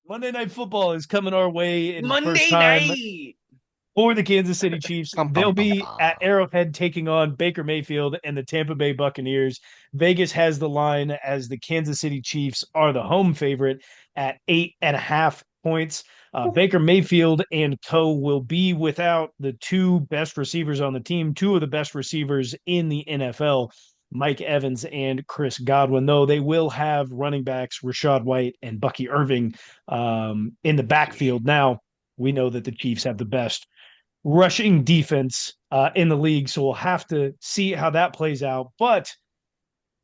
Monday Night Football is coming our way. It is the first Monday time night. for the Kansas City Chiefs. Bum, bum, They'll bum, be at bum. Arrowhead taking on Baker Mayfield and the Tampa Bay Buccaneers. Vegas has the line as the Kansas City Chiefs are the home favorite at 8.5 points. Baker Mayfield and co will be without the two best receivers on the team, two of the best receivers in the NFL. Mike Evans and Chris Godwin, though they will have running backs Rashad White and Bucky Irving in the backfield. Now, we know that the Chiefs have the best rushing defense in the league. So we'll have to see how that plays out. But,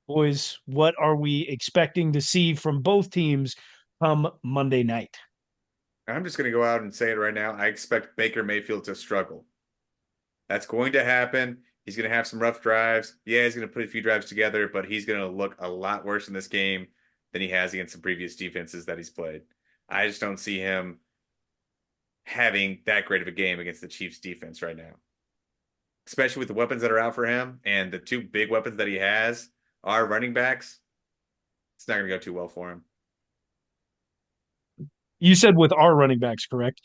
boys, what are we expecting to see from both teams come Monday night? I'm just going to go out and say it right now. I expect Baker Mayfield to struggle. That's going to happen. He's going to have some rough drives. Yeah, he's going to put a few drives together, but he's going to look a lot worse in this game than he has against the previous defenses that he's played. I just don't see him having that great of a game against the Chiefs defense right now, especially with the weapons that are out for him and the two big weapons that he has are running backs. It's not going to go too well for him. You said with our running backs, correct?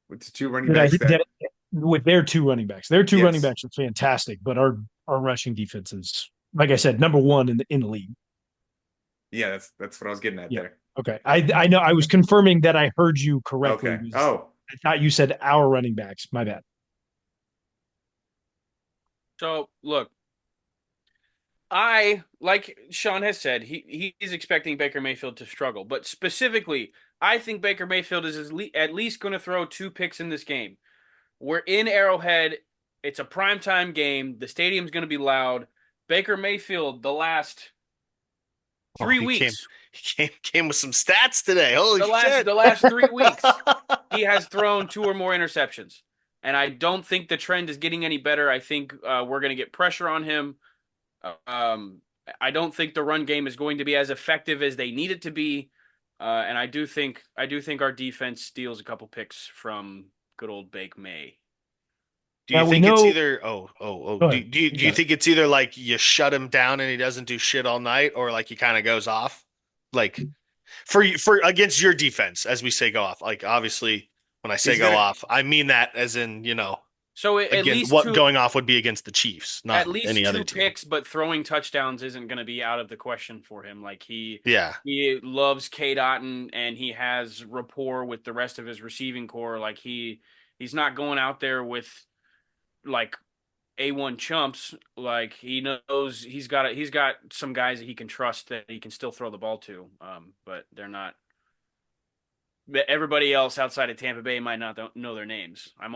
With the two running Did I backs did that, with their two running backs? Their two running yes, backs are fantastic, but our rushing defense is, like I said, number one in the league. yeah, that's what I was getting at Yeah. there. Okay. I know I was confirming that I heard you correctly. Okay. Oh, I thought you said our running backs. My bad. So look, I like Sean has said he's expecting Baker Mayfield to struggle, but specifically, I think Baker Mayfield is at least going to throw two picks in this game. We're in Arrowhead. It's a primetime game. The stadium's going to be loud. Baker Mayfield, the last Oh, three he came, weeks, he came with some stats today. Holy shit! the last 3 weeks, he has thrown two or more interceptions, and I don't think the trend is getting any better. I think we're going to get pressure on him. Um, I don't think the run game is going to be as effective as they need it to be, and I do think our defense steals a couple picks from good old Bake May. Do you Now we think it's know. either oh Go do, ahead. do you You do you got it. think it's either like you shut him down and he doesn't do shit all night, or like he kind of goes off, like for against your defense, as we say go off. Like obviously, when I say he's go gonna off, I mean that as in So at again least what two, going off would be against the Chiefs, not at least any other two team. picks, but throwing touchdowns isn't going to be out of the question for him. Like Yeah. he loves K. Dotton and he has rapport with the rest of his receiving core. Like he's not going out there with like A1 chumps. Like he knows he's got some guys that he can trust that he can still throw the ball to. But they're not. But everybody else outside of Tampa Bay might not know their names. I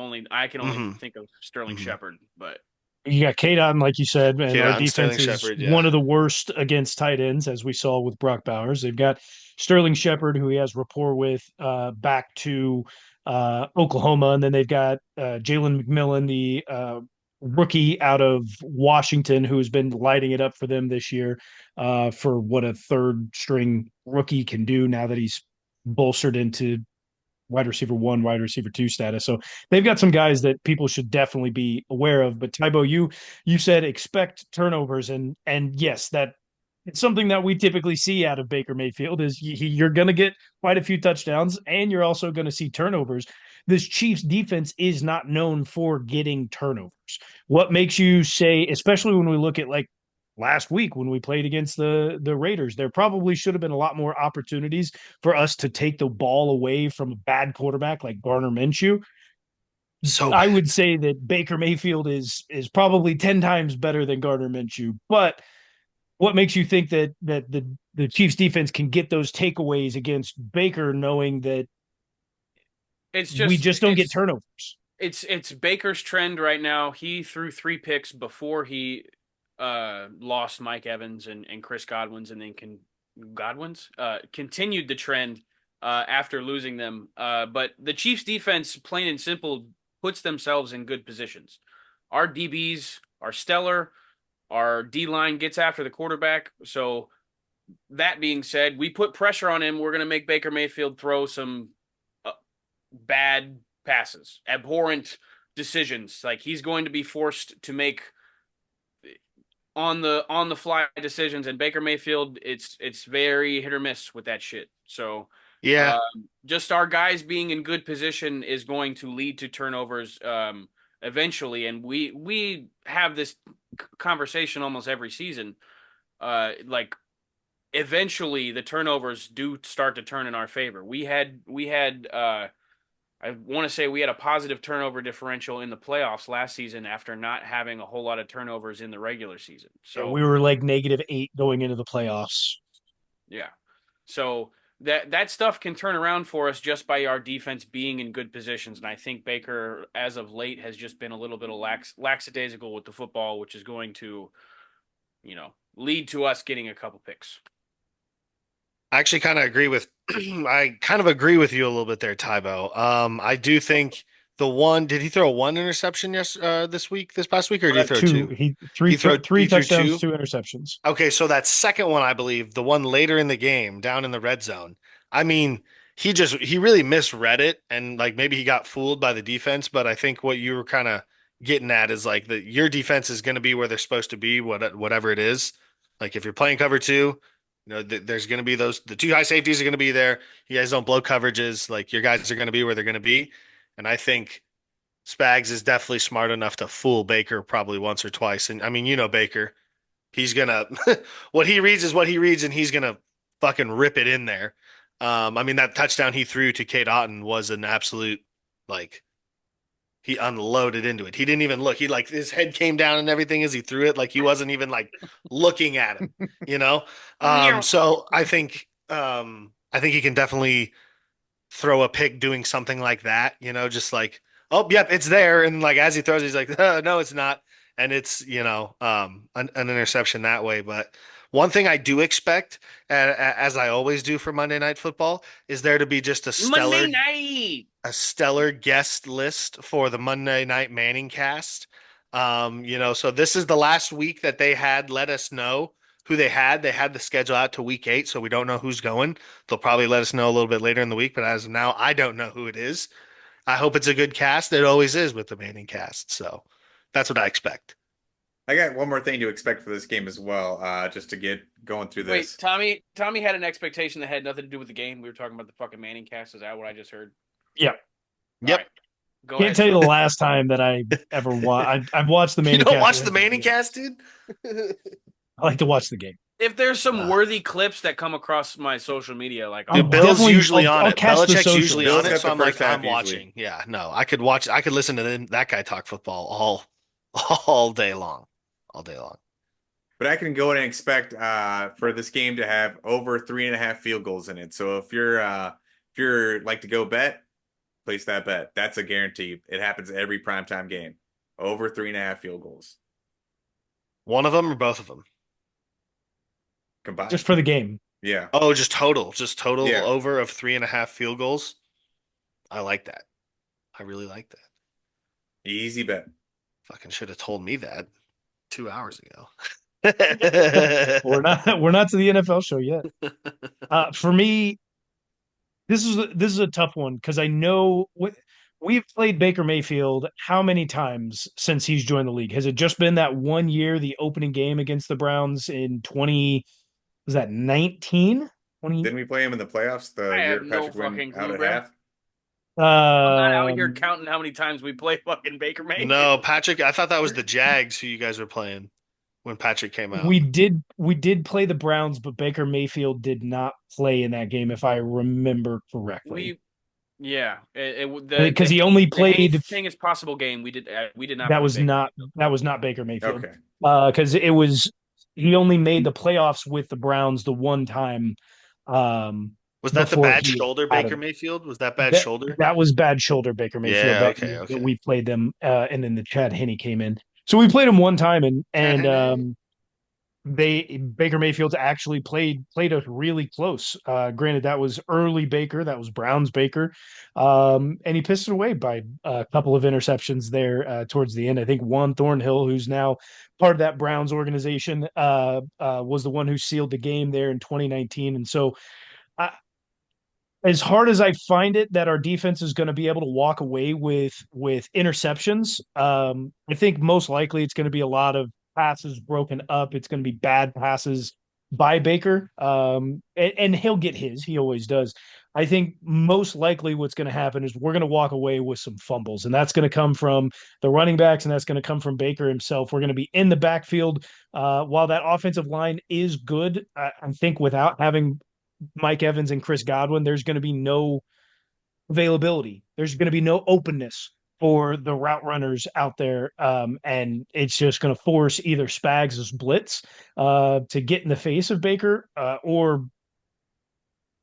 can only hmm think of Sterling hmm Shepard, but You got Kadon, like you said, and Kid our on defense Sterling is Shepard, yeah. one of the worst against tight ends, as we saw with Brock Bowers. They've got Sterling Shepard, who he has rapport with, back to Oklahoma, and then they've got Jalen McMillan, the rookie out of Washington, who has been lighting it up for them this year for what a third string rookie can do now that he's bolstered into wide receiver one, wide receiver two status. So they've got some guys that people should definitely be aware of. But Tybo, you said expect turnovers, and yes, that it's something that we typically see out of Baker Mayfield is you're going to get quite a few touchdowns, and you're also going to see turnovers. This Chiefs defense is not known for getting turnovers. What makes you say, especially when we look at like last week when we played against the Raiders, there probably should have been a lot more opportunities for us to take the ball away from a bad quarterback like Garner Minshew. So I would say that Baker Mayfield is probably 10 times better than Gardner Minshew. But what makes you think that the Chiefs defense can get those takeaways against Baker, knowing that it's we just just don't get turnovers? it's Baker's trend right now. He threw three picks before he lost Mike Evans and Chris Godwin's, and then Godwin's continued the trend after losing them. But the Chiefs defense, plain and simple, puts themselves in good positions. Our DBs are stellar. Our D line gets after the quarterback. So that being said, we put pressure on him. We're going to make Baker Mayfield throw some bad passes, abhorrent decisions. Like he's going to be forced to make on the fly decisions, and Baker Mayfield, it's very hit or miss with that shit. So Yeah. Just our guys being in good position is going to lead to turnovers eventually, and we have this conversation almost every season. Like eventually, the turnovers do start to turn in our favor. We had I want to say we had a positive turnover differential in the playoffs last season after not having a whole lot of turnovers in the regular season. Yeah, So we were like -8 going into the playoffs. yeah. So that stuff can turn around for us just by our defense being in good positions. And I think Baker, as of late, has just been a little bit of lackadaisical with the football, which is going to, lead to us getting a couple picks. I actually kind of agree with I kind of agree with you a little bit there, Tybo. I do think the one did he throw one interception this past week, or did he throw Two, two? he He three threw touchdowns, two. 2 interceptions. Okay, so that second one, I believe, the one later in the game, down in the red zone. I mean, he really misread it, and like maybe he got fooled by the defense. But I think what you were kind of getting at is like that your defense is going to be where they're supposed to be, whatever it is. Like if you're playing cover two, there's going to be the two high safeties are going to be there. You guys don't blow coverages. Like your guys are going to be where they're going to be, and I think Spags is definitely smart enough to fool Baker probably once or twice. And I mean, Baker. He's gonna what he reads is what he reads, and he's gonna fucking rip it in there. I mean that touchdown he threw to Kate Otten was an absolute like he unloaded into it. He didn't even look. He like his head came down and everything as he threw it. Like he wasn't even like looking at him, you know. So I think he can definitely throw a pick doing something like that, just like, oh, yep, it's there. And like as he throws, he's like, no, it's not. And it's, an interception that way. But one thing I do expect, as I always do for Monday Night Football, is there to be just Monday night. a stellar guest list for the Monday Night Manning cast. So this is the last week that they had let us know who they had. They had the schedule out to week 8, so we don't know who's going. They'll probably let us know a little bit later in the week, but as of now, I don't know who it is. I hope it's a good cast. It always is with the Manning cast, so that's what I expect. I got one more thing to expect for this game as well, just to get going through Wait, this. Tommy had an expectation that had nothing to do with the game. We were talking about the fucking Manning cast. Is that what I just heard? Yeah. Yep. Right. Go Can't ahead. tell you the last time that I ever watched. I've watched the You Manning don't cast. watch the Manning cast, dude? I like to watch the game. If there's some worthy clips that come across my social media, like I'll Dude, Bill's definitely- usually on I'll it. catch the Belichick's social. usually Bill's on got it, so the I'm like, first half I'm usually. watching. Yeah, no, I could watch. I could listen to that guy talk football all day long, all day long. But I can go in and expect for this game to have over 3.5 field goals in it. So if you're like to go bet, place that bet. That's a guarantee. It happens every primetime game. Over 3.5 field goals One of them or both of them? combined. Just for the game. Yeah. Oh, just total Yeah. over of 3.5 field goals. I like that. I really like that. Easy bet. Fucking should have told me that 2 hours ago. We're not to the NFL show yet. For me, this is a tough one because I know we've played Baker Mayfield how many times since he's joined the league? Has it just been that one year, the opening game against the Browns in 20, was that 19? 20, Didn't we play him in the playoffs the I have year no Patrick went fucking out clue, at bro. half? I'm not out here um, counting how many times we play fucking Baker Mayfield. No, Patrick, I thought that was the Jags who you guys were playing when Patrick came out. we did play the Browns, but Baker Mayfield did not play in that game, if I remember correctly. Yeah, Because he only played anything is possible game. We did not that play was Baker not Mayfield. that was not Baker Mayfield. Okay. Because it was he only made the playoffs with the Browns the one time Was that the before bad he was shoulder out of Baker it. Mayfield? Was that bad That shoulder? that was bad shoulder Baker Mayfield Yeah, that okay, that okay. we played them, and then the Chad Henne came in. So we played him one time, and they Baker Mayfield's actually played us really close. Granted, that was early Baker, that was Browns Baker, and he pissed it away by a couple of interceptions there towards the end. I think Juan Thornhill, who's now part of that Browns organization, was the one who sealed the game there in 2019. And so, as hard as I find it that our defense is going to be able to walk away with interceptions, I think most likely it's going to be a lot of passes broken up. It's going to be bad passes by Baker, and he'll get his. He always does. I think most likely what's going to happen is we're going to walk away with some fumbles, and that's going to come from the running backs, and that's going to come from Baker himself. We're going to be in the backfield. While that offensive line is good, I think without having Mike Evans and Chris Godwin, there's going to be no availability. There's going to be no openness for the route runners out there. And it's just going to force either Spags' blitz to get in the face of Baker or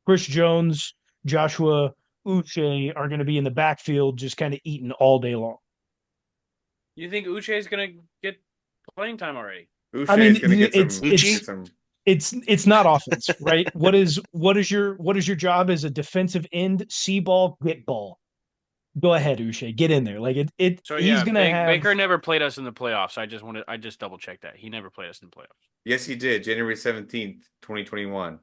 Chris Jones, Joshua Uche are going to be in the backfield just kind of eating all day long. You think Uche is going to get playing time already? I mean, Uche is going to get it's some. it's not offense, right? What is your job as a defensive end? See ball, get ball. Go ahead, Uche, get in there. Like So he's yeah, gonna have. Baker never played us in the playoffs. I just double checked that he never played us in the playoffs. Yes, he did. January 17th, 2021.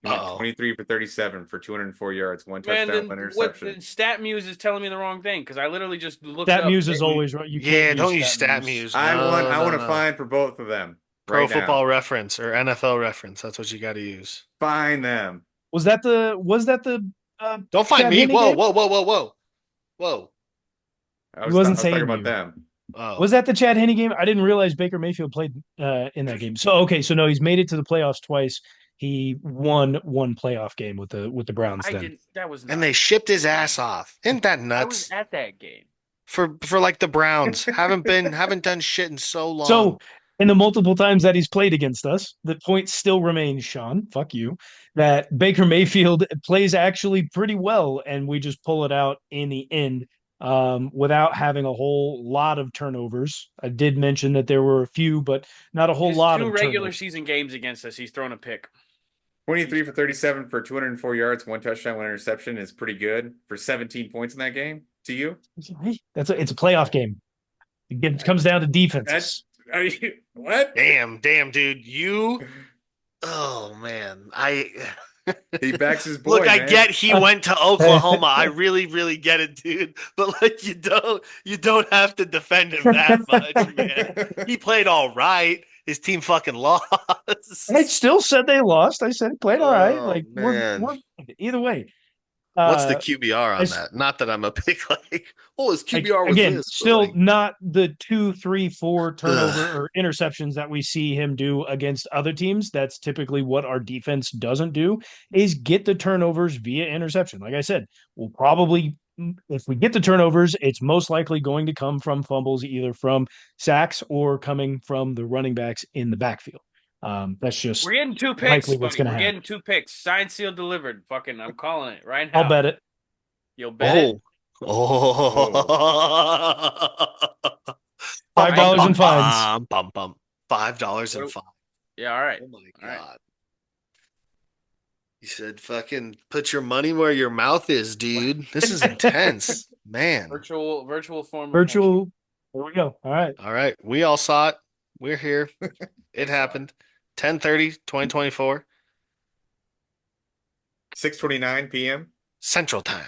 He went Uh-oh. 23 for 37 for 204 yards, one Man, touchdown, then one what? interception. Stat Muse is telling me the wrong thing because I literally just looked Stat up. Muse is always right. You Yeah, can't don't use use Stat Stat Muse. Muse. I want No, a no. fine for both of them Pro right Football now. Reference or NFL Reference. That's what you got to use. Fine them. Was that the Don't find Chad me. Henne Whoa, game? whoa, whoa, whoa, whoa, whoa. I He was, I wasn't was talking saying about you. them. Oh, Was that the Chad Henne game? I didn't realize Baker Mayfield played in that game. So okay, so no, he's made it to the playoffs twice. He won one playoff game with the Browns I then. didn't. That was not. and they shipped his ass off. Isn't that I was nuts? at that game. For like the Browns, haven't done shit in so long. So in the multiple times that he's played against us, the point still remains, Sean, fuck you, that Baker Mayfield plays actually pretty well, and we just pull it out in the end without having a whole lot of turnovers. I did mention that there were a few, but not a whole His lot two of regular turnovers. season games against us, he's thrown a pick. 23 for 37 for 204 yards, one touchdown, one interception is pretty good for 17 points in that game to you. It's a playoff game. It comes down to defenses. Are you what? Damn, dude. Oh man. He backs his boy. Look, I man. get he went to Oklahoma. I really, really get it, dude. But like you don't have to defend him that much, man. He played all right. His team fucking lost. I still said they lost. I said he played all right. Oh Like man. we're either way. What's the Uh, QBR on as that? Not that I'm a big like, oh, his like QBR was again, this, but still like, not the 2, 3, 4 turnover ugh. or interceptions that we see him do against other teams. That's typically what our defense doesn't do is get the turnovers via interception. Like I said, we'll probably if we get the turnovers, it's most likely going to come from fumbles, either from sacks or coming from the running backs in the backfield. That's just We're getting 2 picks, likely what's buddy. going to We're happen. getting 2 picks. Signed, sealed, delivered. Fucking, I'm calling it right now. I'll bet it. You'll bet it? Oh. $5 in fines. Bum. $5 and fine. Yeah, all right. Oh my All right. god. He said, "Fucking put your money where your mouth is, dude." This is intense, man. Virtual form. Virtual. There we go. All right. All right, we all saw it. We're here. It happened. 10:30, 2024 6:29 p.m. Central Time.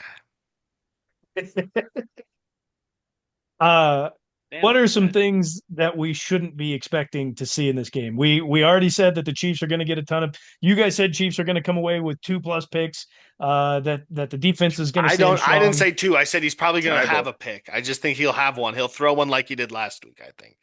What are some things that we shouldn't be expecting to see in this game? We already said that the Chiefs are going to get a ton of. You guys said Chiefs are going to come away with 2+ picks. That the defense is going to stand strong. I didn't say two. I said he's probably going to I have will. a pick. I just think he'll have one. He'll throw one like he did last week, I think.